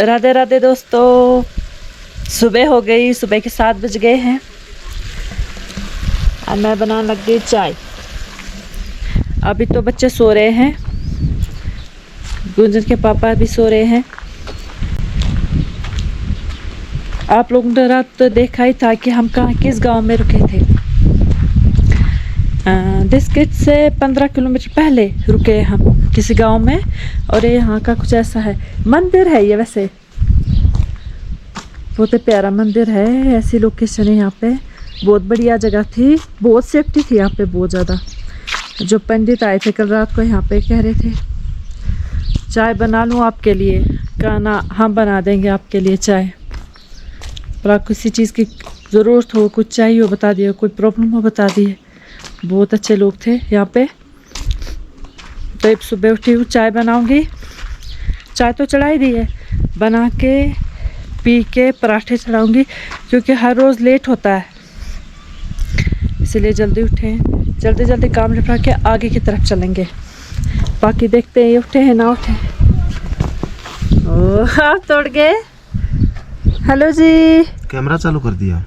राधे राधे दोस्तों, सुबह हो गई, सुबह के 7 बज गए हैं और मैं बनाने लग गई चाय। अभी तो बच्चे सो रहे हैं, गुंजन के पापा भी सो रहे हैं। आप लोगों ने रात तो देखा ही था कि हम कहाँ किस गांव में रुके थे। डिस्किट से 15 किलोमीटर पहले रुके हम किसी गांव में, और ये यहाँ का कुछ ऐसा है। मंदिर है ये, वैसे बहुत ही प्यारा मंदिर है। ऐसी लोकेशन है यहाँ पे, बहुत बढ़िया जगह थी, बहुत सेफ्टी थी यहाँ पे, बहुत ज़्यादा। जो पंडित आए थे कल रात को यहाँ पे, कह रहे थे चाय बना लूँ आपके लिए। कहा ना, हम बना देंगे आपके लिए चाय। और आप किसी चीज़ की ज़रूरत हो, कुछ चाहिए हो बता दिए, कोई प्रॉब्लम हो बता दिए। बहुत अच्छे लोग थे यहाँ पे। तो अब सुबह उठी हूँ, चाय बनाऊंगी। चाय तो चढ़ा ही दी है, बना के पी के पराठे चढ़ाऊंगी, क्योंकि हर रोज़ लेट होता है, इसलिए जल्दी उठे, जल्दी जल्दी काम निपटा के आगे की तरफ चलेंगे। बाकी देखते हैं ये उठे हैं ना उठे। ओह, आप तोड़ गए। हेलो जी, कैमरा चालू कर दिया।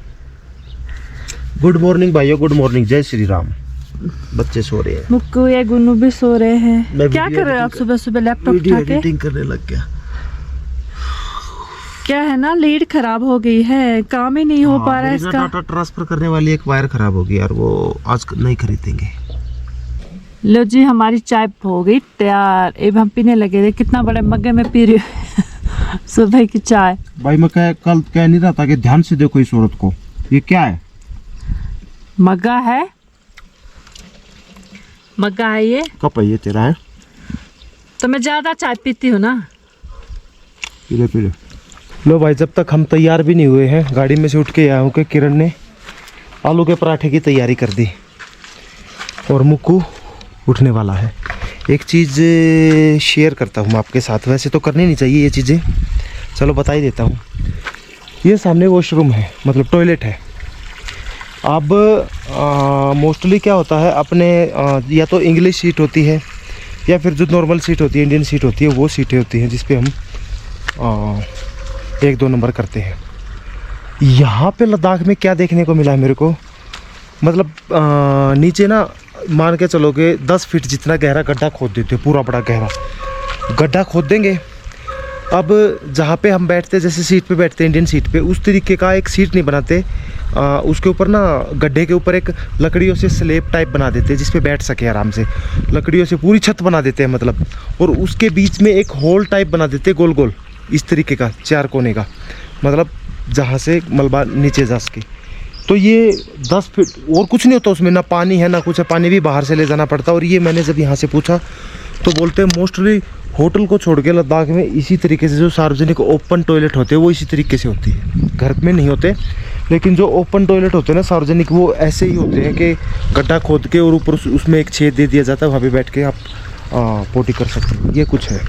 गुड मॉर्निंग भाइयों, गुड मॉर्निंग, जय श्री राम। बच्चे सो रहे हैं, मुक्कू या गुन्नू भी सो रहे हैं। क्या कर रहे हो आप सुबह सुबह लैपटॉप उठा के? एडिटिंग करने लग गया। क्या है ना, लीड खराब हो गई है, काम ही नहीं हो पा रहा है इसका। डाटा ट्रांसफर करने वाली एक वायर खराब होगी यार, वो आज नहीं खरीदेंगे। लो जी, हमारी चाय हो गई तैयार। अब हम पीने लगे थे। कितना बड़े मग्गे में पी रही हूँ सुबह की चाय। भाई मैं कल कह नहीं रहा था कि ध्यान से देखो इस औरत को। ये क्या है? मग्गा है, मग्गा है ये। कप है ये तेरा है? तो मैं ज्यादा चाय पीती हूँ ना। पी ले पी ले। लो भाई, जब तक हम तैयार भी नहीं हुए हैं, गाड़ी में से उठ के आया हूँ कि किरण ने आलू के पराठे की तैयारी कर दी और मुक्कू उठने वाला है। एक चीज़ शेयर करता हूँ आपके साथ, वैसे तो करनी नहीं चाहिए ये चीज़ें, चलो बता ही देता हूँ। ये सामने वॉशरूम है, मतलब टॉयलेट है। अब मोस्टली क्या होता है, अपने या तो इंग्लिश सीट होती है या फिर जो नॉर्मल सीट होती है, इंडियन सीट होती है, वो सीटें होती हैं जिस पे हम 1-2 नंबर करते हैं। यहाँ पे लद्दाख में क्या देखने को मिला है मेरे को, मतलब नीचे ना मान के चलो कि 10 फीट जितना गहरा गड्ढा खोद देते, पूरा बड़ा गहरा गड्ढा खोद देंगे। अब जहाँ पे हम बैठते, जैसे सीट पे बैठते हैं इंडियन सीट पे, उस तरीके का एक सीट नहीं बनाते। उसके ऊपर ना, गड्ढे के ऊपर एक लकड़ियों से स्लेब टाइप बना देते हैं जिस पे बैठ सके आराम से। लकड़ियों से पूरी छत बना देते हैं मतलब, और उसके बीच में एक होल टाइप बना देते हैं, गोल गोल इस तरीके का, 4 कोने का, मतलब जहाँ से मलबा नीचे जा सके। तो ये 10 फीट और कुछ नहीं होता उसमें, ना पानी है ना कुछ है, पानी भी बाहर से ले जाना पड़ता। और ये मैंने जब यहाँ से पूछा तो बोलते हैं मोस्टली होटल को छोड़ के लद्दाख में इसी तरीके से जो सार्वजनिक ओपन टॉयलेट होते हैं वो इसी तरीके से होती है। घर में नहीं होते, लेकिन जो ओपन टॉयलेट होते हैं ना सार्वजनिक, वो ऐसे ही होते हैं कि गड्ढा खोद के और ऊपर उसमें एक छेद दे दिया जाता है, वहाँ पे बैठ के आप पोटी कर सकते हैं। ये कुछ है।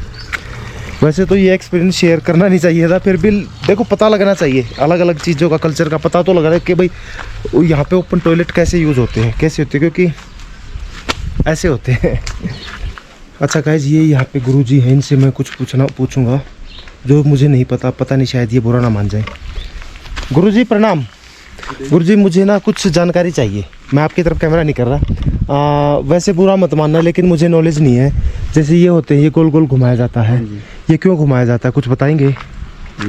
वैसे तो ये एक्सपीरियंस शेयर करना नहीं चाहिए था, फिर भी देखो पता लगना चाहिए, अलग अलग चीज़ों का, कल्चर का पता तो लग रहा है कि भाई यहाँ पे ओपन टॉयलेट कैसे यूज़ होते हैं, कैसे होते हैं, क्योंकि ऐसे होते हैं। अच्छा गाइस, ये यहाँ पे गुरुजी हैं, इनसे मैं कुछ पूछूंगा जो मुझे नहीं पता नहीं, शायद ये बुरा ना मान जाए। गुरुजी प्रणाम। गुरुजी, मुझे ना कुछ जानकारी चाहिए। मैं आपकी तरफ कैमरा नहीं कर रहा, वैसे बुरा मत मानना, लेकिन मुझे नॉलेज नहीं है। जैसे ये होते हैं, ये गोल गोल घुमाया जाता है, ये क्यों घुमाया जाता है, कुछ बताएंगे?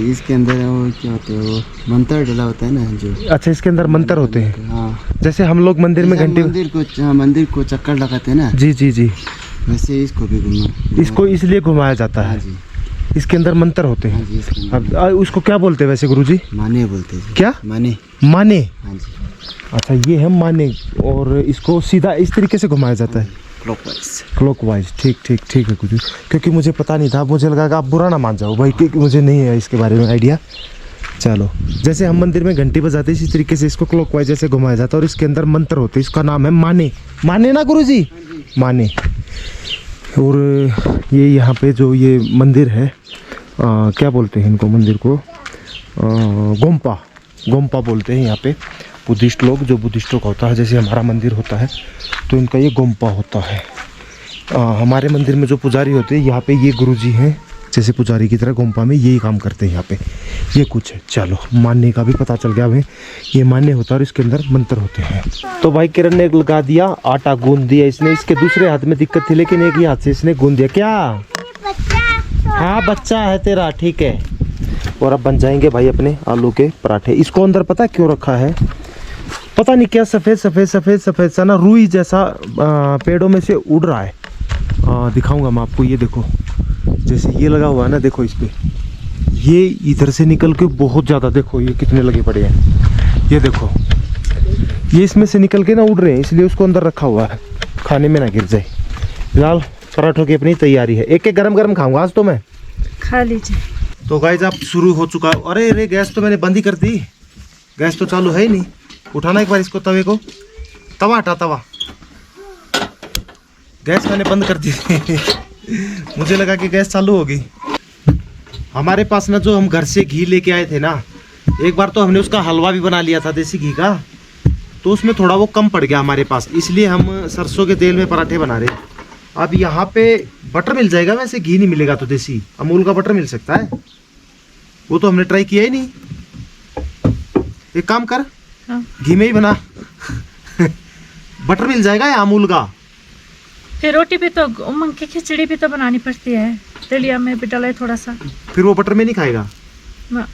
इसके अंदर वो क्या होते हैं, वो मंत्र डला होता है ना जो। अच्छा, इसके अंदर मंत्र होते हैं। हाँ, जैसे हम लोग मंदिर में घंटे, मंदिर को चक्कर लगाते हैं ना, जी जी जी, वैसे इसको भी इसको इसलिए घुमाया जाता है। इसके अंदर मंत्र होते हैं। अब उसको क्या बोलते हैं वैसे गुरुजी? माने बोलते हैं। क्या? माने। माने? हाँ जी। अच्छा, ये है माने, और इसको सीधा इस तरीके से घुमाया जाता है, क्लॉकवाइज। क्लॉकवाइज, ठीक ठीक ठीक है गुरुजी, क्योंकि मुझे पता नहीं था, मुझे लगा कि आप बुरा ना मान जाओ भाई, क्योंकि मुझे नहीं है इसके बारे में आइडिया। चलो, जैसे हम मंदिर में घंटी बजाते हैं इसी तरीके से इसको क्लॉकवाइज जैसे घुमाया जाता है, और इसके अंदर मंत्र होते हैं। इसका नाम है माने। माने ना गुरुजी? माने। और ये यहाँ पे जो ये मंदिर है, क्या बोलते हैं इनको, मंदिर को गोम्पा, गोम्पा बोलते हैं यहाँ पे बुद्धिस्ट लोग। जो बुद्धिस्टों का होता है, जैसे हमारा मंदिर होता है तो इनका ये गोम्पा होता है। हमारे मंदिर में जो पुजारी होते हैं, यहाँ पे ये गुरुजी हैं, जैसे पुजारी की तरह गोम्पा में यही काम करते हैं यहाँ पे। ये कुछ है, चलो मान्य का भी पता चल गया हमें, ये मान्य होता है और इसके अंदर मंत्र होते हैं। तो भाई किरण ने लगा दिया, आटा गूंद दिया इसने। इसके दूसरे हाथ में दिक्कत थी लेकिन एक ही हाथ से इसने गूंद दिया। क्या? हाँ बच्चा है तेरा, ठीक है। और अब बन जाएंगे भाई अपने आलू के पराठे। इसको अंदर पता क्यों रखा है? पता नहीं क्या सफ़ेद सफ़ेद सफ़ेद सफ़ेद सा ना रुई जैसा पेड़ों में से उड़ रहा है। दिखाऊंगा मैं आपको, ये देखो जैसे ये लगा हुआ है ना, देखो इस पे ये इधर से निकल के बहुत ज़्यादा, देखो ये कितने लगे पड़े हैं, ये देखो ये इसमें से निकल के ना उड़ रहे हैं, इसलिए उसको अंदर रखा हुआ है खाने में ना गिर जाए। फिलहाल पराठों की अपनी तैयारी है, एक एक गरम गरम खाऊंगा आज तो मैं। खा लीजिए। तो गाइस अब शुरू हो चुका। अरे अरे गैस तो मैंने बंद ही कर दी, गैस तो चालू है ही नहीं। उठाना एक बार इसको, तवे को, तवा हटा तवा, गैस मैंने बंद कर दी मुझे लगा कि गैस चालू होगी। हमारे पास ना जो हम घर से घी लेके आए थे ना, एक बार तो हमने उसका हलवा भी बना लिया था देसी घी का, तो उसमें थोड़ा वो कम पड़ गया हमारे पास, इसलिए हम सरसों के तेल में पराठे बना रहे हैं। अब यहाँ पे बटर मिल जाएगा, वैसे घी नहीं मिलेगा तो देसी अमूल का बटर मिल सकता है, वो तो हमने ट्राई किया ही नहीं। एक काम कर, हाँ। घी में ही बना बटर मिल जाएगा या अमूल का। फिर रोटी भी तो, उमंग की खिचड़ी भी तो बनानी पड़ती है, दलिया में भी डाला है थोड़ा सा। फिर वो बटर में नहीं खाएगा ना।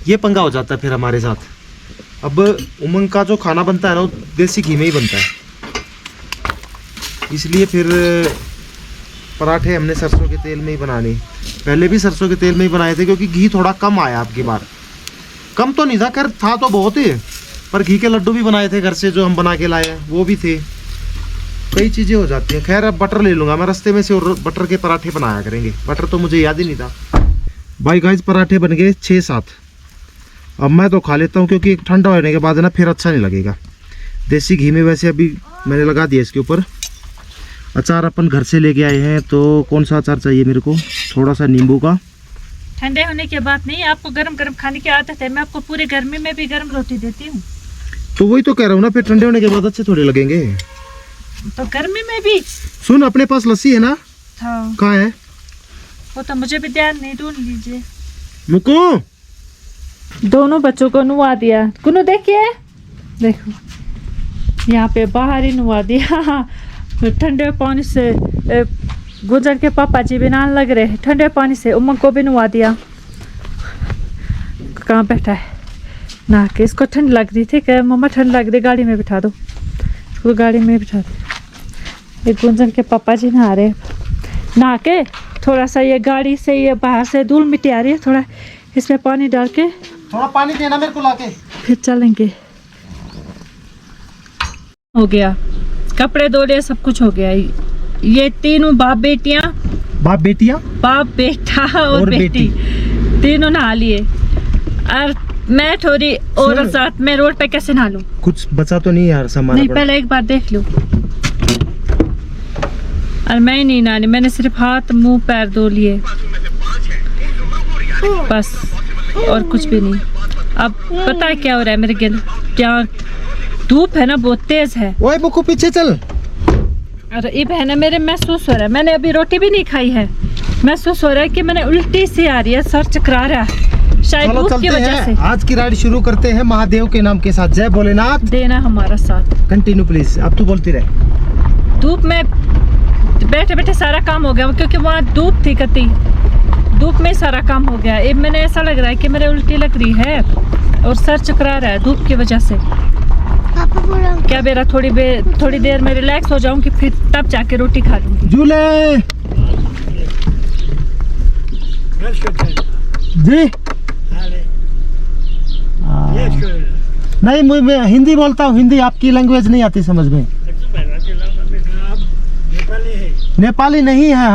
ये पंगा हो जाता है फिर हमारे साथ। अब उमंग का जो खाना बनता है ना वो देसी घी में ही बनता है, इसलिए फिर पराठे हमने सरसों के तेल में ही बनाने। पहले भी सरसों के तेल में ही बनाए थे क्योंकि घी थोड़ा कम आया आपकी बार। कम तो नहीं था, खैर था तो बहुत ही, पर घी के लड्डू भी बनाए थे घर से जो हम बना के लाए हैं, वो भी थे। कई चीज़ें हो जाती हैं। खैर अब बटर ले लूँगा मैं रास्ते में से और बटर के पराठे बनाया करेंगे। बटर तो मुझे याद ही नहीं था। भाई गाइस पराठे बन गए 6-7। अब मैं तो खा लेता हूँ क्योंकि ठंडा होने के बाद ना फिर अच्छा नहीं लगेगा। देसी घी में वैसे अभी मैंने लगा दिया इसके ऊपर। अचार अपन घर से लेके आए हैं, तो कौन सा अचार चाहिए मेरे को? थोड़ा सा नींबू का। ठंडे होने के बाद नहीं, आपको गरम गरम खाने की आदत है, मैं आपको पूरे गर्मी में भी गरम रोटी देती हूँ। तो वही तो कह रहा हूँ ना, फिर ठंडे होने के बाद अच्छे थोड़े लगेंगे। तो गर्मी में भी। सुन, अपने पास लस्सी है ना? हाँ। कहाँ है? वो तो मुझे भी ध्यान नहीं, ढूंढ लीजिए। मुको दोनों बच्चों को नुआ दिया। कुनु देखिए, देखो यहाँ पे बाहर ही नुआ दिया ठंडे पानी से। गुजर के पापा जी भी नहाने लग रहे हैं ठंडे पानी से, उमंग को भी नुआ दिया। कहाँ बैठा है ना के, इसको ठंड लग रही थी, कह मम्मा ठंड लग रही, गाड़ी में बिठा दो इसको, गाड़ी में बिठा दो। ये गुंजन के पापा जी नहा रहे, नहा के थोड़ा सा ये गाड़ी से ये बाहर से धूल मिट्टी आ रही है, थोड़ा इसमें पानी डाल के थोड़ा पानी देना मेरे को लाके, फिर चलेंगे। हो गया, कपड़े धो लिए, सब कुछ हो गया। ये तीनों बाप बेटियां, बाप बेटियां, बाप बेटा और बेटी तीनों नहा लिए, और मैं थोड़ी और साथ में रोड पे कैसे नहा लूं? कुछ बचा तो नहीं यार सामान? नहीं, पहले एक बार देख लूं। और मैं नहीं नहानी, मैंने सिर्फ हाथ मुंह पैर धो लिए बस, और कुछ भी नहीं। अब पता है क्या हो रहा है मेरे गिल, क्या धूप है ना बहुत तेज है। ओए बुकू पीछे चल। अरे ये बहना मेरे महसूस हो रहा है, मैंने अभी रोटी भी नहीं खाई है, महसूस हो रहा है कि मैंने उल्टी सी आ रही है, सर चकरा रहा है, शायद धूप की वजह से। आज की राइड शुरू करते हैं महादेव के नाम के साथ। जय भोलेनाथ। देना हमारा साथ। कंटिन्यू प्लीज, अब तू बोलती रहे। धूप में बैठे बैठे सारा काम हो गया, क्योंकि वहाँ धूप थी कती, धूप में सारा काम हो गया। अब मैंने ऐसा लग रहा है कि मेरे उल्टी लग रही है और सर चकरा रहा है धूप की वजह से। क्या मेरा थोड़ी देर में रिलैक्स हो जाऊंगी, फिर तब जाके रोटी खा लूंगी। झूले जी नहीं, मैं हिंदी बोलता हूँ, हिंदी आपकी लैंग्वेज नहीं आती समझ में। नेपाली नहीं है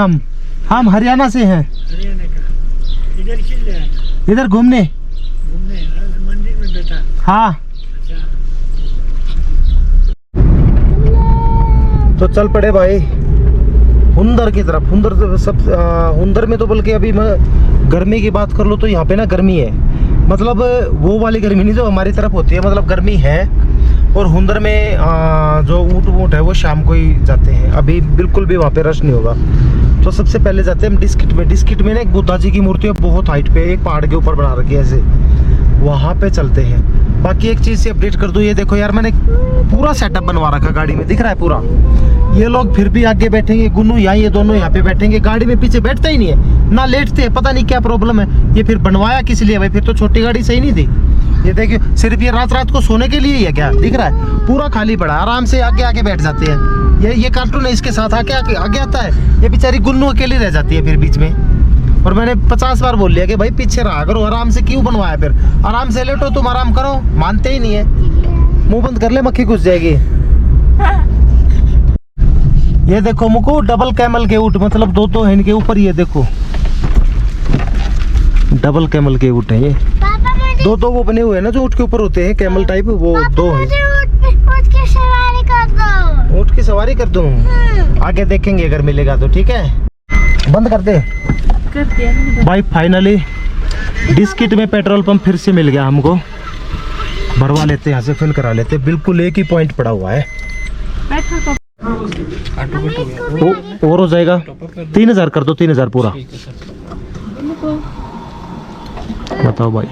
हम हरियाणा से हैं। इधर घूमने मंदिर में बैठा। हाँ तो चल पड़े भाई हुंदर की तरफ। हुंदर में तो बल्कि अभी मैं गर्मी की बात कर लूँ तो यहाँ पे ना गर्मी है, मतलब वो वाली गर्मी नहीं जो हमारी तरफ होती है, मतलब गर्मी है। और हुंदर में जो ऊँट है वो शाम को ही जाते हैं, अभी बिल्कुल भी वहाँ पे रश नहीं होगा। तो सबसे पहले जाते हैं हम डिस्किट में। डिस्किट में ना एक बुद्धा जी की मूर्ति है, बहुत हाइट पे, एक पहाड़ के ऊपर बना रखी है ऐसे, वहाँ पे चलते हैं। बाकी एक चीज़ से अपडेट कर दूँ, ये देखो यार मैंने पूरा सेटअप बनवा रखा गाड़ी में, दिख रहा है पूरा। ये लोग फिर भी आगे बैठेंगे, गुन्नू यहाँ, ये दोनों यहाँ पे बैठेंगे, गाड़ी में पीछे बैठता ही नहीं है ना, लेटते हैं, पता नहीं क्या प्रॉब्लम है। ये फिर बनवाया किस लिए भाई, फिर तो छोटी गाड़ी सही नहीं थी। ये देखिए सिर्फ ये रात को सोने के लिए ही है क्या, दिख रहा है पूरा खाली पड़ा, आराम से आगे आगे बैठ जाते हैं। ये कार्टून है, इसके साथ आगे आगे आता है, ये बेचारी गुन्नू अकेली रह जाती है फिर बीच में। और मैंने 50 बार बोल लिया कि भाई पीछे रहा करो, आराम से क्यों बनवाया, फिर आराम से लेटो, तुम आराम करो, मानते ही नहीं है। मुंह बंद कर ले, मक्खी घुस जाएगी। ये देखो मुको डबल कैमल के ऊँट, मतलब दो है इनके ऊपर, ये देखो डबल कैमल के ऊँट है ये, दो वो बने हुए हैं ना जो ऊँट के ऊपर होते हैं, कैमल टाइप, वो दो है। ऊँट की सवारी कर दो। ऊँट की सवारी कर दूं? आगे देखेंगे अगर मिलेगा तो, ठीक है। बंद कर दे भाई। फाइनली डिस्किट में पेट्रोल पंप फिर से मिल गया हमको, भरवा लेते हैं, यहाँ से फिल करा लेते हैं। बिल्कुल एक ही पॉइंट पड़ा हुआ है, और हो जाएगा। 3000 कर दो, 3000 पूरा। बताओ भाई,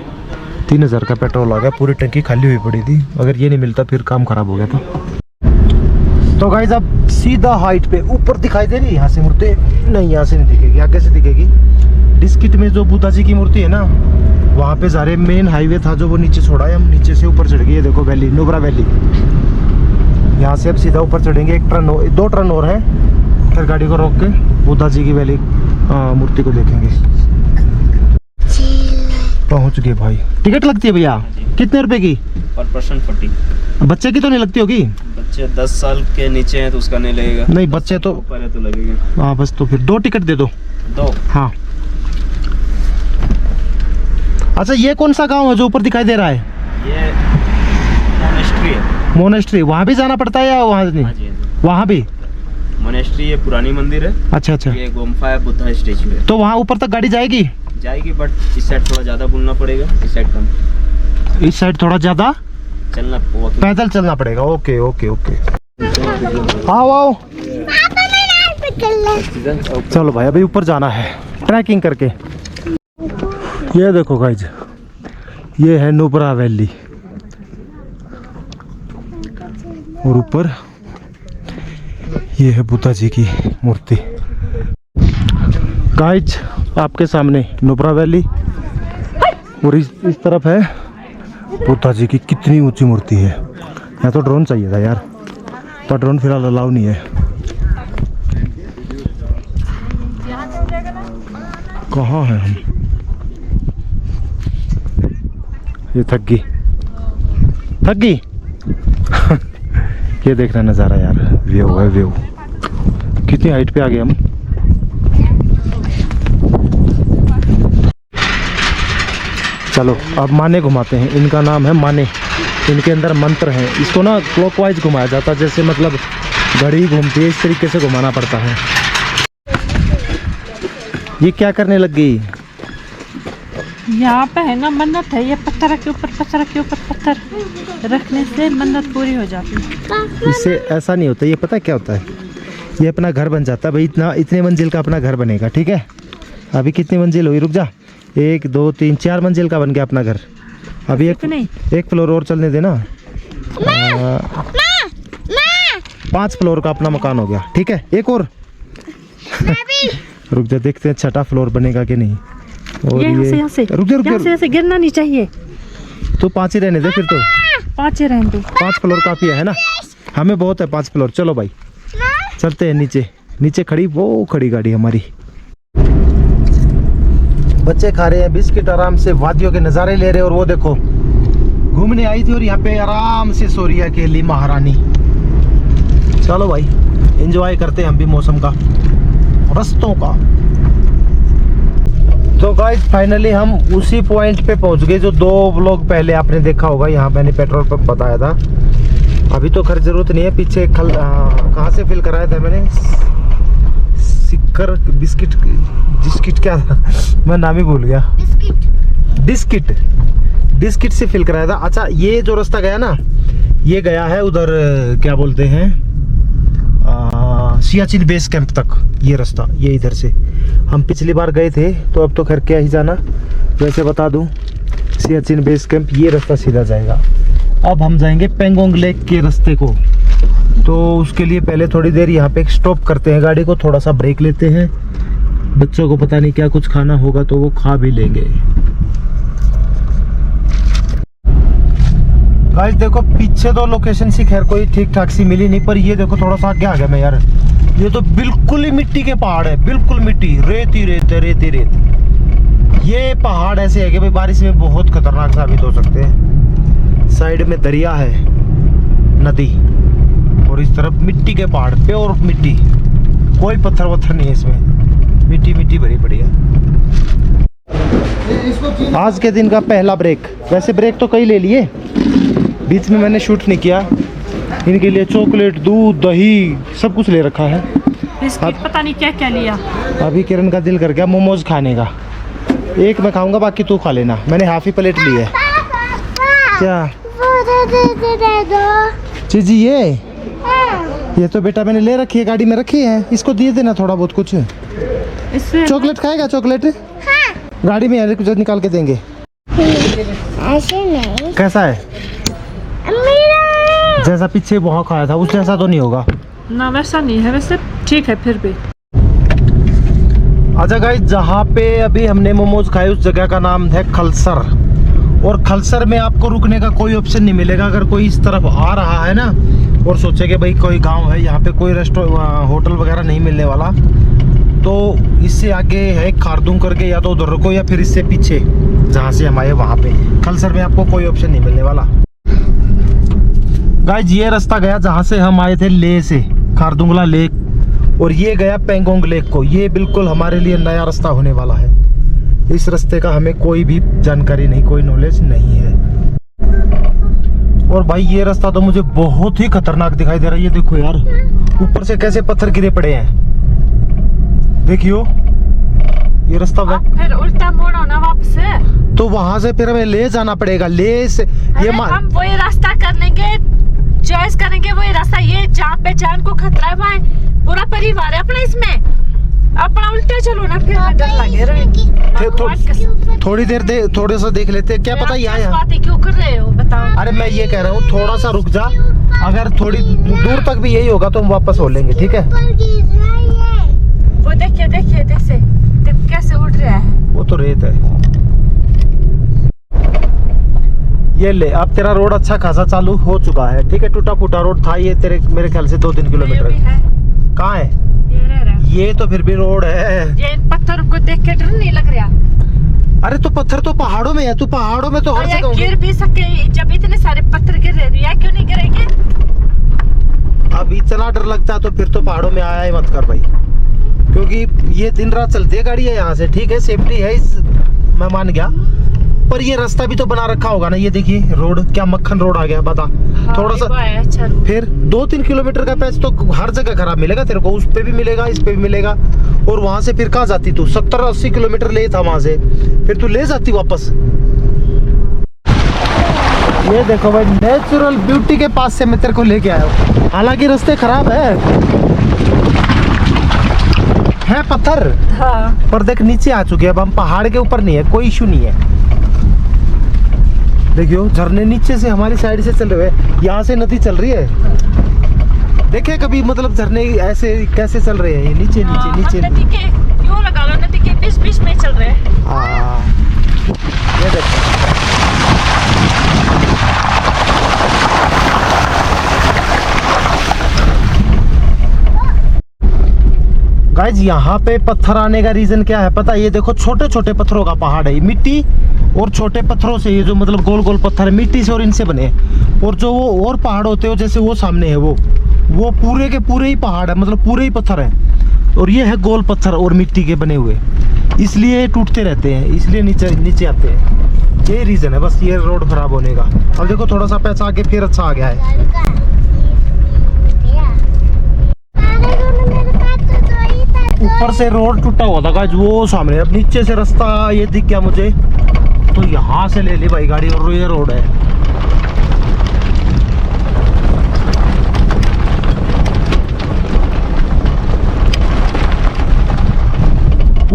3000 का पेट्रोल आ गया, पूरी टंकी खाली हुई पड़ी थी। अगर ये नहीं मिलता फिर काम खराब हो गया था। तो गाइस अब सीधा हाइट पे ऊपर दिखाई दे रही है, यहाँ से मूर्ति नहीं, यहाँ से नहीं दिखेगी, आगे से दिखेगी। डिस्किट में जो बुद्धा जी की मूर्ति है ना, वहाँ पे सारे मेन हाईवे था जो, वो नीचे छोड़ा है, हम नीचे से ऊपर चढ़ गए। देखो वैली, नुब्रा वैली, यहाँ से अब सीधा ऊपर चढ़ेंगे। 2 टर्न और है, फिर गाड़ी को रोक के बुद्धा जी की वैली मूर्ति को देखेंगे। पहुँच गए भाई। टिकट लगती है भैया? कितने रुपए की? पर पर्सन 40। बच्चे की तो नहीं लगती होगी? बच्चे 10 साल के नीचे हैं तो उसका नहीं लगेगा। नहीं बच्चे तो ऊपर है तो लगेगा। हाँ बस, तो फिर 2 टिकट दे दो। 2? हाँ। अच्छा ये कौन सा गांव है जो ऊपर दिखाई दे रहा है? ये मोनेस्ट्री है। मोनेस्ट्री, वहाँ भी जाना पड़ता है या वहाँ नहीं? हाँ जी, हाँ जी। वहाँ भी? मोनेस्ट्री ये पुरानी मंदिर है। अच्छा अच्छा। ये गुम्फा है, बुद्धा स्टेचू है। तो वहाँ ऊपर तक गाड़ी जाएगी? जाएगी, बट इस साइड थोड़ा ज़्यादा बुलना पड़ेगा, इस साइड कम। इस साइड थोड़ा ज्यादा चलना, पैदल चलना पड़ेगा। ओके ओके ओके, आओ आओ। चलो भाई अभी ऊपर जाना है ट्रैकिंग करके। ये देखो गाइज, ये है नुब्रा वैली, और ऊपर ये है बुद्धा जी की मूर्ति। गाइज आपके सामने नुब्रा वैली, और इस तरफ है बुद्धा जी की कितनी ऊंची मूर्ति है। यहाँ तो ड्रोन चाहिए था यार, तो ड्रोन फिलहाल अलाउ नहीं है। कहाँ हैं हम? ये थक गई ये देख रहा नज़ारा यार, व्यू है व्यू। कितनी हाइट पे आ गए हम। चलो अब माने घुमाते हैं। इनका नाम है माने, इनके अंदर मंत्र हैं। इसको ना क्लॉकवाइज घुमाया जाता है, जैसे मतलब घड़ी घूमती है इस तरीके से घुमाना पड़ता है। ये क्या करने लग गई? यहाँ पे है ना मन्नत है, ये पत्थर के ऊपर पत्थर रखने से मन्नत पूरी हो जाती है। इससे ऐसा नहीं होता, ये पता है क्या होता है, ये अपना घर बन जाता है भाई। इतने मंजिल का अपना घर बनेगा, ठीक है। अभी कितनी मंजिल हुई, रुक जा, 1 2 3 4 मंजिल का बन गया अपना घर। अभी एक फ्लोर और चलने देना, 5 फ्लोर का अपना मकान हो गया, ठीक है। एक और रुक जा, देखते हैं छठा फ्लोर बनेगा कि नहीं। और यहाँ से रुक जा ऐसे गिरना नहीं चाहिए। तो 5 ही रहने दे फिर तो, 5 ही रहने दो। 5 फ्लोर काफी है ना, हमें बहुत है 5 फ्लोर। चलो भाई चलते हैं नीचे खड़ी वो खड़ी गाड़ी हमारी। बच्चे खा रहे हैं बिस्किट, आराम से वादियों के नज़ारे ले रहे हैं। और वो देखो घूमने आई थी और यहाँ पे आराम से सो रही है अकेली महारानी। चलो भाई एंजॉय करते हैं हम भी मौसम का, रस्तों का। तो गाइस फाइनली हम उसी पॉइंट पे पहुंच गए जो 2 व्लॉग पहले आपने देखा होगा। यहाँ मैंने पेट्रोल पंप बताया था। अभी तो खैर जरूरत नहीं है, पीछे कहाँ से फिल कराया था मैंने, सिक्कर बिस्किट क्या था मैं नाम ही भूल गया, डिस्किट से फिल कराया था। अच्छा ये जो रास्ता गया ना, ये गया है उधर क्या बोलते हैं सियाचिन बेस कैंप तक ये रास्ता, ये इधर से हम पिछली बार गए थे, तो अब तो खैर क्या ही जाना। वैसे बता दूं, सियाचिन बेस कैंप ये रास्ता सीधा जाएगा। अब हम जाएंगे पेंगोंग लेक के रास्ते को, तो उसके लिए पहले थोड़ी देर यहाँ पे स्टॉप करते हैं गाड़ी को, थोड़ा सा ब्रेक लेते हैं। बच्चों को पता नहीं क्या कुछ खाना होगा तो वो खा भी लेंगे। गाइस देखो पीछे तो लोकेशन सी खैर कोई ठीक ठाक सी मिली नहीं, पर ये देखो थोड़ा सा आगे आ गया मैं यार। ये तो बिल्कुल ही मिट्टी के पहाड़ है, बिल्कुल मिट्टी, रेत ही रेत है, रेत ही रेत। ये पहाड़ ऐसे है कि भाई बारिश में बहुत खतरनाक साबित हो सकते हैं। साइड में दरिया है, नदी, और इस तरफ मिट्टी के पहाड़, प्योर मिट्टी, कोई पत्थर वत्थर नहीं है इसमें, मिट्टी मिट्टी भरी पड़ी है। आज के दिन का पहला ब्रेक। वैसे ब्रेक तो कई ले लिए, बीच में मैंने शूट नहीं किया। इनके लिए चॉकलेट, दूध, दही सब कुछ ले रखा है। बिस्किट पता नहीं क्या क्या लिया। अभी किरण का दिल कर गया मोमोज खाने का। एक मैं खाऊंगा, बाकी तू खा लेना। मैंने हाफ ही प्लेट ली है। क्या चीज़ ये तो बेटा मैंने ले रखी है, गाड़ी में रखी है, इसको दिए देना थोड़ा बहुत कुछ। चॉकलेट खाएगा? चॉकलेट गाड़ी में है, कुछ निकाल के देंगे। ऐसे नहीं। कैसा है? मेरा जैसा पीछे वहाँ खाया था उस जैसा तो नहीं होगा ना? वैसा नहीं है, वैसे ठीक है फिर भी। अच्छा गाइस, जहाँ पे अभी हमने मोमोज खाए उस जगह का नाम है खलसर। और खलसर में आपको रुकने का कोई ऑप्शन नहीं मिलेगा। अगर कोई इस तरफ आ रहा है ना और सोचे कि भाई कोई गांव है, यहाँ पे कोई होटल वगैरह नहीं मिलने वाला, तो इससे आगे है खारदूंग करके, या तो उधर रुको या फिर इससे पीछे जहाँ से हम आए वहाँ पे। खलसर में आपको कोई ऑप्शन नहीं मिलने वाला। गाइस ये रास्ता गया जहाँ से हम आए थे, ले से खारदुंगला लेक, और ये गया पेंगोंग लेक को। ये बिल्कुल हमारे लिए नया रास्ता होने वाला है। इस रास्ते का हमें कोई भी जानकारी नहीं, कोई नॉलेज नहीं है। और भाई ये रास्ता तो मुझे बहुत ही खतरनाक दिखाई दे रहा है। ये देखो यार, ऊपर से कैसे पत्थर गिरे पड़े हैं, देखियो ये रास्ता। फिर उल्टा मोड़ो ना वापस से, तो वहां से फिर हमें ले जाना पड़ेगा। ले से ये हम वही रास्ता कर लेंगे, चॉइस करेंगे वही रास्ता। ये जहाँ पे जान को खतरा है वहाँ पूरा परिवार है अपना, इसमें अपना उल्टा चलो ना, फिर डर लगे। थोड़ी देर थोड़े सा देख लेते हैं, क्या पता यहाँ बातें क्यों कर रहे हो बताओ। अरे मैं ये कह रहा हूँ थोड़ा सा रुक जा, अगर थोड़ी दूर तक भी यही होगा तो हम वापस हो लेंगे, ठीक है? वो देखिए देखिए देखिए कैसे उड़ रहा है। वो तो रेत है। ये ले, अब तेरा रोड अच्छा खासा चालू हो चुका है, ठीक है? टूटा फूटा रोड था ये तेरे, मेरे ख्याल से 2-3 किलोमीटर। कहाँ है ये? तो फिर भी रोड है। ये पत्थर को देख के डर नहीं लग रहा? अरे तो पत्थर तो पहाड़ों में है, तू पहाड़ों में तो हर जगह गिर भी सके। जब इतने सारे पत्थर गिर रहे हैं, क्यों नहीं गिरेंगे? अब इतना डर लगता है तो फिर तो पहाड़ों में आया ही मत कर भाई, क्योंकि ये दिन रात चलती है गाड़ी है यहाँ से, ठीक है? सेफ्टी है, इस मैं मान गया, पर ये रास्ता भी तो बना रखा होगा ना। ये देखिए रोड, क्या मक्खन रोड आ गया, बता। हाँ, थोड़ा सा अच्छा। फिर 2-3 किलोमीटर का पैच तो हर जगह खराब मिलेगा तेरे को, उस पे भी मिलेगा, इस पे भी मिलेगा। और वहां से फिर कहाँ जाती तू? 70-80 किलोमीटर ले था वहां से, फिर तू ले जाती वापस। ये देखो भाई, नेचुरल ब्यूटी के पास से मैं तेरे को लेके आया हूँ। हालांकि रास्ते खराब है पत्थर, हाँ। पर देख नीचे आ चुके हैं अब हम, पहाड़ के ऊपर नहीं है, कोई इशू नहीं है। देखियो झरने नीचे से हमारी साइड से चल रहे हैं, यहाँ से नदी चल रही है। देखे कभी मतलब झरने ऐसे कैसे चल रहे हैं? ये नीचे नीचे नीचे नदी के यूं लगा लो, नदी के बीच बीच में चल रहे हैं। हाँ ये देखो, गाइस यहाँ पे पत्थर आने का रीजन क्या है पता? ये देखो छोटे छोटे पत्थरों का पहाड़ है, मिट्टी और छोटे पत्थरों से, ये जो मतलब गोल गोल पत्थर है मिट्टी से और इनसे बने। और जो वो और पहाड़ होते हो जैसे वो सामने है, वो पूरे के पूरे ही पहाड़ है, मतलब पूरे ही पत्थर है। और ये है गोल पत्थर और मिट्टी के बने हुए, इसलिए टूटते रहते हैं, इसलिए नीचे नीचे आते हैं। ये रीजन है बस, ये रोड खराब होने का। अब देखो थोड़ा सा पैसा आगे फिर अच्छा आ गया है। ऊपर से रोड टूटा हुआ था गाइस, वो सामने। अब नीचे से रास्ता ये दिख गया मुझे, तो यहाँ से ले ली भाई गाड़ी, और ये रोड है।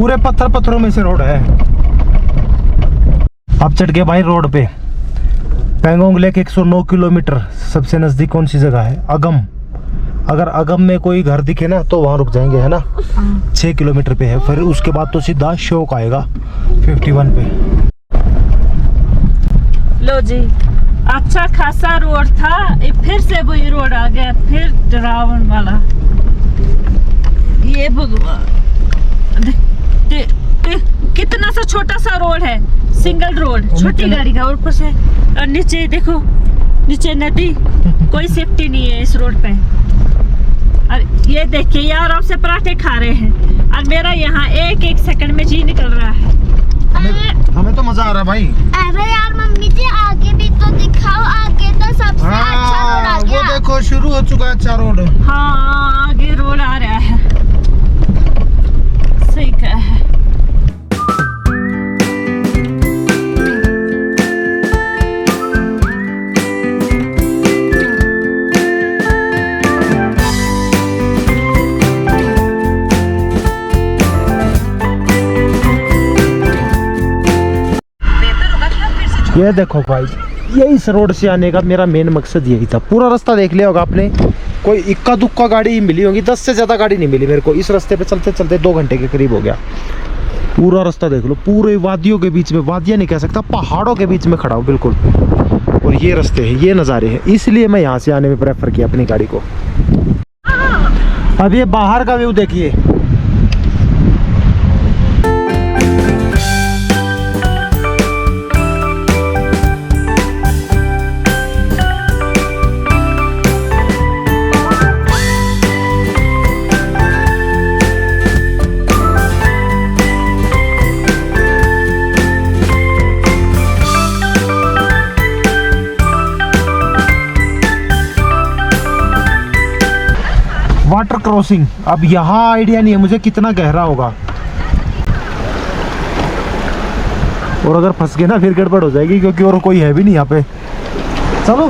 पूरे पत्थरों में से रोड है। अब चढ़ गए भाई रोड पे। Pangong lake 109 kilometre. सबसे नजदीक कौन सी जगह है? अगम। अगर अगम में कोई घर दिखे ना तो वहाँ रुक जाएंगे, है ना। 6 किलोमीटर पे है। फिर उसके बाद तो सीधा शोक आएगा 51 पे। लो जी, अच्छा खासा रोड था, फिर से वही रोड आ गया, फिर डरावन वाला। ये भगवान, कितना सा छोटा सा रोड है, सिंगल रोड, छोटी गाड़ी का। ऊपर से और नीचे देखो, नीचे नदी, कोई सेफ्टी नहीं है इस रोड पे। और ये देखिए, ये आराम से पराठे खा रहे हैं और मेरा यहाँ एक एक सेकंड में जी निकल रहा है। हमें तो मजा आ रहा है भाई। अरे यार मम्मी जी, आगे भी तो दिखाओ, आगे तो सबसे अच्छा रोड आ गया। वो देखो शुरू हो चुका है अच्छा रोड। हाँ, आगे रोड आ रहा है, सही कहा है। ये देखो भाई, ये इस रोड से आने का मेरा मेन मकसद यही था। पूरा रास्ता देख लिया होगा आपने, कोई इक्का दुक्का गाड़ी ही मिली होगी, 10 से ज़्यादा गाड़ी नहीं मिली मेरे को। इस रास्ते पे चलते चलते 2 घंटे के करीब हो गया। पूरा रास्ता देख लो, पूरे वादियों के बीच में, वादियाँ नहीं कह सकता, पहाड़ों के बीच में खड़ा हूँ बिल्कुल। और ये रास्ते हैं, ये नज़ारे हैं, इसलिए मैं यहाँ से आने में प्रेफर किया अपनी गाड़ी को। अब ये बाहर का व्यू देखिए। वाटर क्रॉसिंग, अब यहाँ आइडिया नहीं है मुझे कितना गहरा होगा, और अगर फंस गए ना फिर गड़बड़ हो जाएगी, क्योंकि और कोई है भी नहीं यहाँ पे। चलो,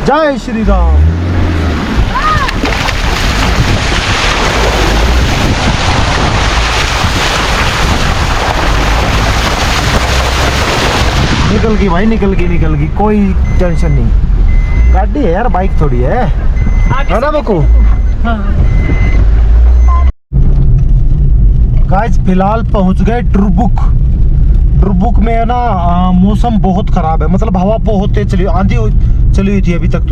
जय श्री राम। निकल गई भाई, निकल गई, कोई टेंशन नहीं। गाड़ी है यार, बाइक थोड़ी है ना बकू। गाइस फिलहाल पहुंच गए ड्रुबुक में है ना, मौसम बहुत खराब है, मतलब हवा बहुत तेज चली, आंधी चली हुई थी अभी तक।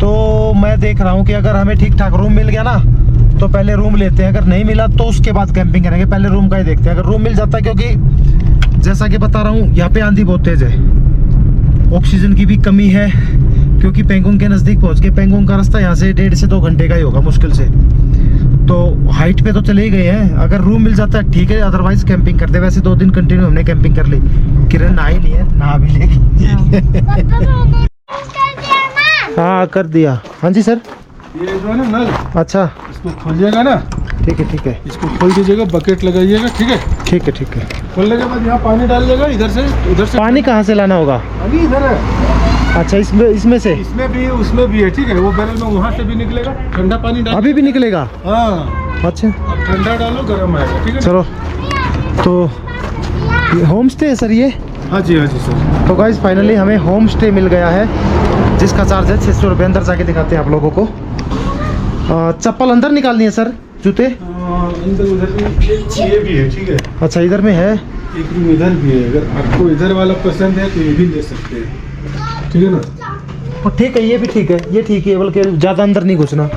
तो मैं देख रहा हूँ कि अगर हमें ठीक ठाक रूम मिल गया ना तो पहले रूम लेते हैं, अगर नहीं मिला तो उसके बाद कैंपिंग करेंगे। पहले रूम का ही देखते हैं, अगर रूम मिल जाता है, क्योंकि जैसा कि बता रहा हूँ यहाँ पे आंधी बहुत तेज है, ऑक्सीजन की भी कमी है, क्योंकि पेंगोंग के नज़दीक पहुंच गए। पेंगोंग का रास्ता यहाँ से 1.5 से 2 घंटे का ही होगा मुश्किल से। तो हाइट पे तो चले ही गए हैं, अगर रूम मिल जाता है ठीक है, अदरवाइज कैंपिंग करते। वैसे 2 दिन कंटिन्यू हमने कैंपिंग कर ली। किरण नहा ही नहीं है, नहा भी लेगी। हाँ कर दिया। हाँ जी सर। ये जो है ना नल, अच्छा इसको खोलिएगा ना, ठीक है, इसको खोल दीजिएगा, बकेट लगाइएगा, ठीक है। खोलने के बाद यहाँ पानी डालिएगा, इधर से। पानी कहाँ से लाना होगा? पानी इधर है। अच्छा, इसमें से? इसमें भी उसमें भी है, ठीक है। वो बैरल में वहाँ से भी निकलेगा, ठंडा पानी डाल। अभी भी निकलेगा? हाँ। अच्छा, अब ठंडा डालो, गर्म आएगा, ठीक है। चलो, तो ये होम स्टे है सर ये? हाँ जी सर। तो गाइस फाइनली हमें होम स्टे मिल गया है, जिसका चार्ज है 600 रुपये। अंदर जाके दिखाते हैं आप लोगों को। चप्पल अंदर निकालनी है सर, जूते अंदर उधर ये भी है, ठीक है। अच्छा, इधर में है, एक रूम इधर भी है, अगर आपको इधर वाला पसंद है तो ये भी ले सकते हैं, ठीक है ना। ठीक है, ये भी ठीक है, ये ठीक है, बल्कि ज़्यादा अंदर नहीं घुसना,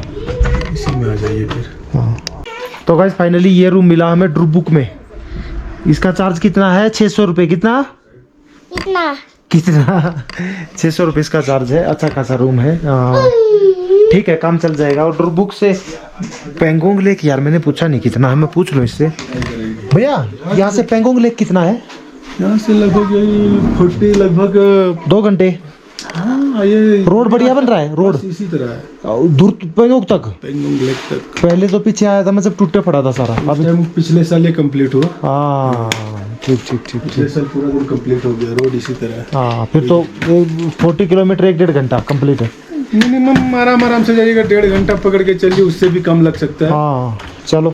इसी में आ जाइए फिर। हाँ, तो गाइस फाइनली ये रूम मिला हमें ड्रुबुक में। इसका चार्ज कितना है? 600 रुपये। कितना 600 रुपये इसका चार्ज है। अच्छा खासा रूम है, ठीक है, काम चल जाएगा। और ड्रुबुक से पेंगोंग लेक यार मैंने पूछा नहीं कितना है, मैं पूछ लूँ इससे। भैया यहाँ से पेंगोंग लेक कितना है? यहाँ से लगभग 2 घंटे। हाँ, ये रोड बढ़िया बन रहा है, रोड इसी तरह है, दूर पेंगोंग तक। पेंगोंग लेक तक। पहले तो पीछे आया था मैं, जब टूटे पड़ा था सारा। अभी पिछले साल ये कंप्लीट हुआ। हाँ, ठीक। पिछले साल पूरा दिन कंप्लीट हो गया, रोड इसी तरह है। हाँ, फिर तो 40 किलोमीटर 1-1.5 घंटा कंप्लीट है। मिनिमम आराम से जाइएगा, 1.5 घंटा पकड़ के चलिए, उससे भी कम लग सकता है। हाँ चलो।